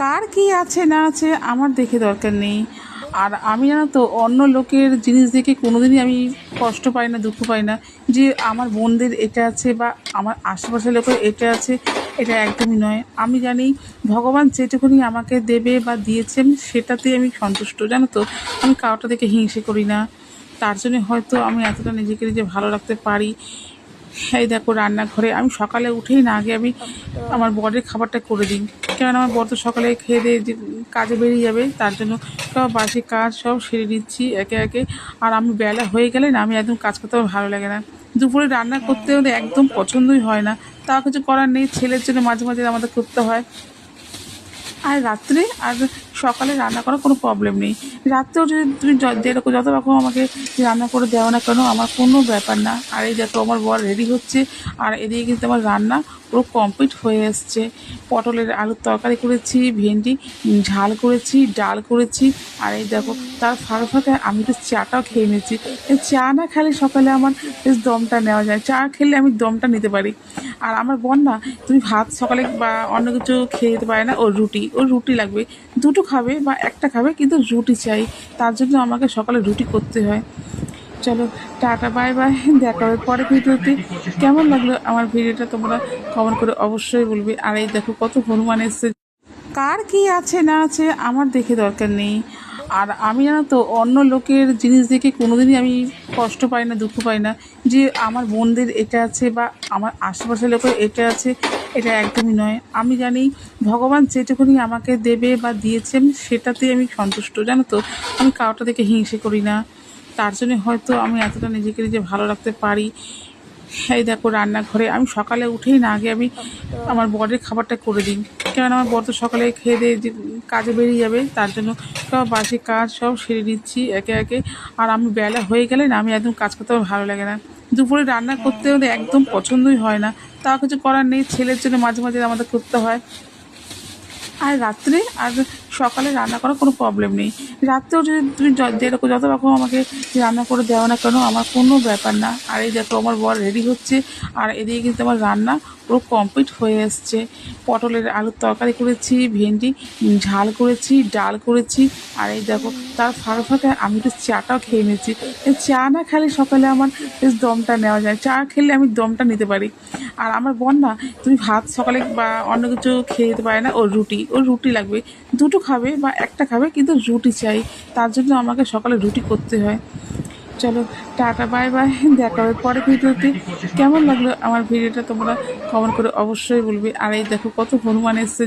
কার কি আছে না আছে আমার দেখে দরকার নেই। আর আমি জানো তো অন্য লোকের জিনিস দেখে কোনোদিনই আমি কষ্ট পাই না, দুঃখ পাই না যে আমার বোনদের এটা আছে বা আমার আশেপাশের লোকের এটা আছে। এটা একদমই নয়। আমি জানি ভগবান যেটুকুনি আমাকে দেবে বা দিয়েছেন সেটাতেই আমি সন্তুষ্ট, জানো তো। আমি কাউটা দেখে হিংসে করি না। তার জন্য হয়তো আমি এতটা নিজেকে নিজে ভালো রাখতে পারি। এই দেখো রান্নাঘরে আমি সকালে উঠেই না আগে আমি আমার বরের খাবারটা করে দিই। কারণ আমার বর তো সকালে খেয়ে দিয়ে যে কাজে বেরিয়ে যাবে, তার জন্য সব বাসি কাজ সব সেরে নিচ্ছি একে একে। আর আমি বেলা হয়ে গেলে না আমি একদম কাজ করতে আমার ভালো লাগে না। দুপুরে রান্না করতে হলে একদম পছন্দই হয় না। তাও কিছু করার নেই, ছেলের জন্য মাঝে মাঝে আমাদের করতে হয়। আর রাত্রে আর সকালে রান্না করার কোনো প্রবলেম নেই। রাত্রেও যদি তুমি যেরকম যত রকম আমাকে রান্না করে দেওয়া না কেন আমার কোনো ব্যাপার না। আর এই দেখো আমার বর রেডি হচ্ছে। আর এদিকে কিন্তু আমার রান্না পুরো কমপ্লিট হয়ে এসছে। পটলের আলুর তরকারি করেছি, ভেন্ডি ঝাল করেছি, ডাল করেছি। আর এই দেখো তার ফাঁকে ফাঁকে আমি তো চাটাও খেয়ে নিচ্ছি। এই চা না খেলে সকালে আমার বেশ দমটা নেওয়া যায়, চা খেলে আমি দমটা নিতে পারি। আর আমার বোন না, তুমি ভাত সকালে বা অন্য কিছু খেয়ে যেতে পারে না, ওর রুটি লাগবে। দুটো খাবে বা একটা খাবে কিন্তু রুটি চাই। তার জন্য আমাকে সকালে রুটি করতে হয়। চলো, টাটা বাই বাই, দেখা হবে পরে ভিডিওতে। কেমন লাগলো আমার ভিডিওটা তোমরা কমেন্ট করে অবশ্যই বলবে। আর এই দেখো কত হনুমান এসছে। কার কি আছে না আছে আমার দেখে দরকার নেই। আর আমি জানো তো অন্য লোকের জিনিস দেখে কোনোদিনই আমি কষ্ট পাই না, দুঃখ পাই না যে আমার বোনদের এটা আছে বা আমার আশেপাশের লোকের এটা আছে। এটা একদমই নয়। আমি জানি ভগবান যেটুকুনি আমাকে দেবে বা দিয়েছেন সেটাতেই আমি সন্তুষ্ট, জানো তো। আমি কাউটা দেখে হিংসে করি না। তার জন্য হয়তো আমি এতটা নিজেকে নিজে ভালো রাখতে পারি। এই দেখো রান্নাঘরে আমি সকালে উঠেই না আগে আমি আমার বরের খাবারটা করে দিই। কারণ আমার বর তো সকালে খেয়ে দিয়ে যে কাজে বেরিয়ে যাবে, তার জন্য সব বাসি কাজ সব সেরে নিচ্ছি একে একে। আর আমি বেলা হয়ে গেলে না আমি একদম কাজ করতে আমার ভালো লাগে না। দুপুরে রান্না করতে হলে একদম পছন্দই হয় না। তাও কিছু করার নেই, ছেলের জন্য মাঝে মাঝে আমাদের করতে হয়। আর রাত্রে আর সকালে রান্না করার কোনো প্রবলেম নেই। রাত্রেও যদি তুমি যেরকম যত রকম আমাকে রান্না করে দেওয়া না কেন আমার কোনো ব্যাপার না। আর এই দেখো আমার বর রেডি হচ্ছে। আর এদিকে কিন্তু আমার রান্না পুরো কমপ্লিট হয়ে এসছে। পটলের আলুর তরকারি করেছি, ভেন্ডি ঝাল করেছি, ডাল করেছি। আর এই দেখো তার ফাঁকে ফাঁকে আমি একটু চাটাও খেয়ে নিচ্ছি। এই চা না খেলে সকালে আমার বেশ দমটা নেওয়া যায়, চা খেলে আমি দমটা নিতে পারি। আর আমার বোন না, তুমি ভাত সকালে বা অন্য কিছু খেয়ে যেতে পারে না, ওর রুটি লাগবে। দুটো খাবে বা একটা খাবে কিন্তু রুটি চাই। তার জন্য আমাকে সকালে রুটি করতে হয়। চলো, টাটা বাই বাই, দেখা হবে পরে ভিডিওতে। কেমন লাগলো আমার ভিডিওটা তোমরা কমেন্ট করে অবশ্যই বলবে। আর এই দেখো কত হনুমান এসছে।